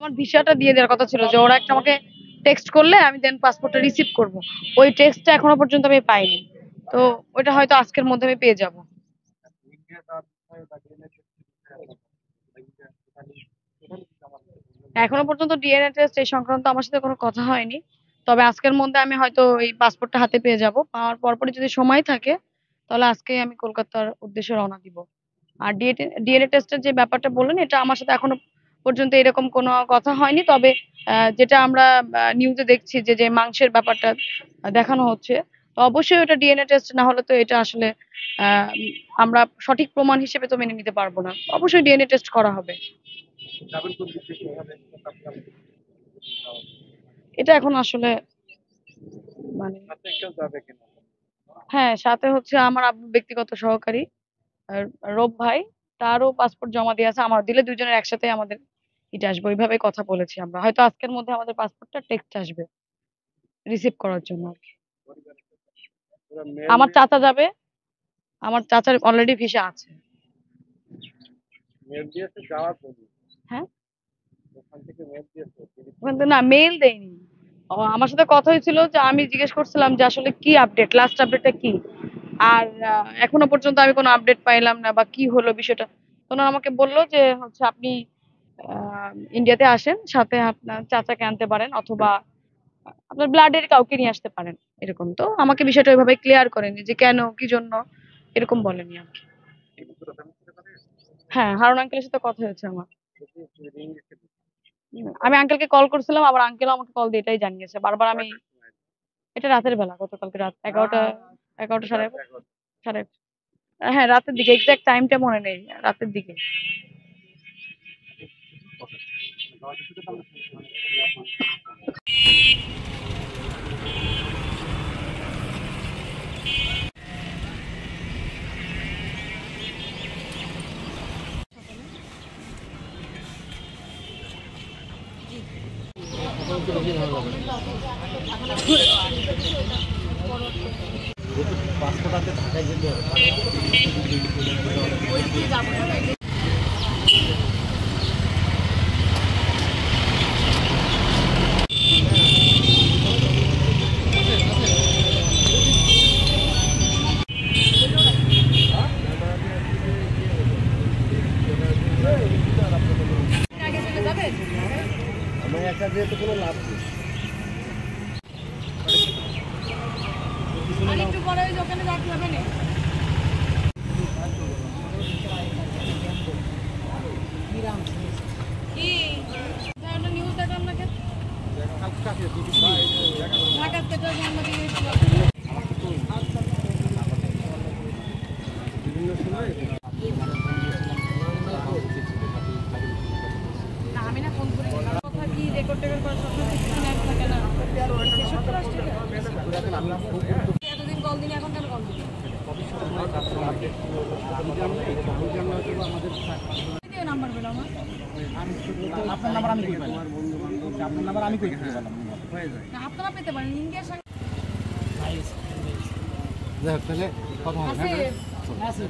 আমার ভিসাটা দিয়ে দেওয়ার কথা ছিল, যে ওরা একটা আমাকে টেক্সট করলে আমি দেন পাসপোর্টটা রিসিভ করব। ওই টেক্সটটা এখনো পর্যন্ত আমি পাইনি। তো ওইটা হয়তো আজকের মধ্যে আমি পেয়ে যাব। এখনো পর্যন্ত ডিএনএ টেস্ট এই সংক্রান্ত আমার সাথে কোনো কথা হয়নি। তবে আজকের মধ্যে আমি হয়তো এই পাসপোর্টটা হাতে পেয়ে যাব। পাওয়ার পরপরই যদি সময় থাকে তাহলে আজকেই আমি কলকাতার উদ্দেশ্যে রওনা দিব। আর ডিএনএ টেস্টের যে ব্যাপারটা বললেন, এটা আমার সাথে এখনো পর্যন্ত এরকম কোনো কথা হয়নি। তবে যেটা আমরা নিউজে দেখছি যে যে মাংসের ব্যাপারটা দেখানো হচ্ছে, তো অবশ্যই ওটা ডিএনএ টেস্ট না হলে তো এটা আসলে আহ, আমরা সঠিক প্রমাণ হিসেবে তো মেনে নিতে পারবো না। অবশ্যই ডিএনএ টেস্ট করা হবে। এটা এখন আসলে মানে, হ্যাঁ, সাথে হচ্ছে আমার আব্বুর ব্যক্তিগত সহকারী আর রব ভাই, তারও পাসপোর্ট জমা দিয়ে আছে। আমার দিলে দুজনের একসাথে আমাদের এটা আসবে, ওইভাবে কথা বলেছি আমরা। হয়তো আজকের মধ্যে আমাদের পাসপোর্টটা টেক্সট আসবে রিসিভ করার জন্য আর কি। আমার চাচা যাবে, আমার চাচার অলরেডি ভিসা আছে। হ্যাঁ, ওখান থেকে না, মেইল দেয়নি। আমার সাথে কথা হয়েছিল, যে আমি জিজ্ঞেস করছিলাম যে আসলে কি আপডেট, লাস্ট আপডেটটা কি। আর এখনো পর্যন্ত আমি কোনো আপডেট পাইলাম না, বা কি হলো বিষয়টা। তো ওনারা আমাকে বললো যে হচ্ছে আপনি ইন্ডিয়াতে আসেন, সাথে আপনার চাচাকে আনতে পারেন, অথবা আপনার ব্লাডের কাউকে নিয়ে আসতে পারেন। এরকম তো আমাকে বিষয়টা ওইভাবে ক্লিয়ার করেনি যে কেন কি জন্য, এরকম বলেনি আর কি। হ্যাঁ, হারুন আঙ্কেলের সাথে কথা হয়েছে আমার। আমি আঙ্কেলকে কল করছিলাম, আবার আঙ্কেলও আমাকে কল দিয়ে এটাই জানিয়েছে বারবার। আমি এটা রাতের বেলা, গতকালকে রাত 11টা, 11টা সাড়ে হ্যাঁ, রাতের দিকে, এক্সাক্ট টাইমটা মনে নেই, রাতের দিকে। পাসপোর্ট হাতে ঢাকায় যেতে হবে। আমার একা যেহেতু কোনো লাভ নেই। একটু পরে ওই দোকানে যাতে হবে না। কি নিউজ দেখলাম না কেন, ঢাকার থেকে জন্মদিন হয়েছিল। বিভিন্ন সময় না, আমি না ফোন করি কথা কি রেকর্ড টেকর্ড করার সবসময় কিছু না থাকে না। এতদিন কল দিন, এখন কেন কল দিন? নাম্বার পেলো আমার, আপনার নাম্বার আমি কই পেলাম? আপনার নাম্বার আমি কই পেলাম? না আপনারা পেতে পারেন ইন্ডিয়ার সঙ্গে যাই হোক, তাহলে কথা হবে। আছে।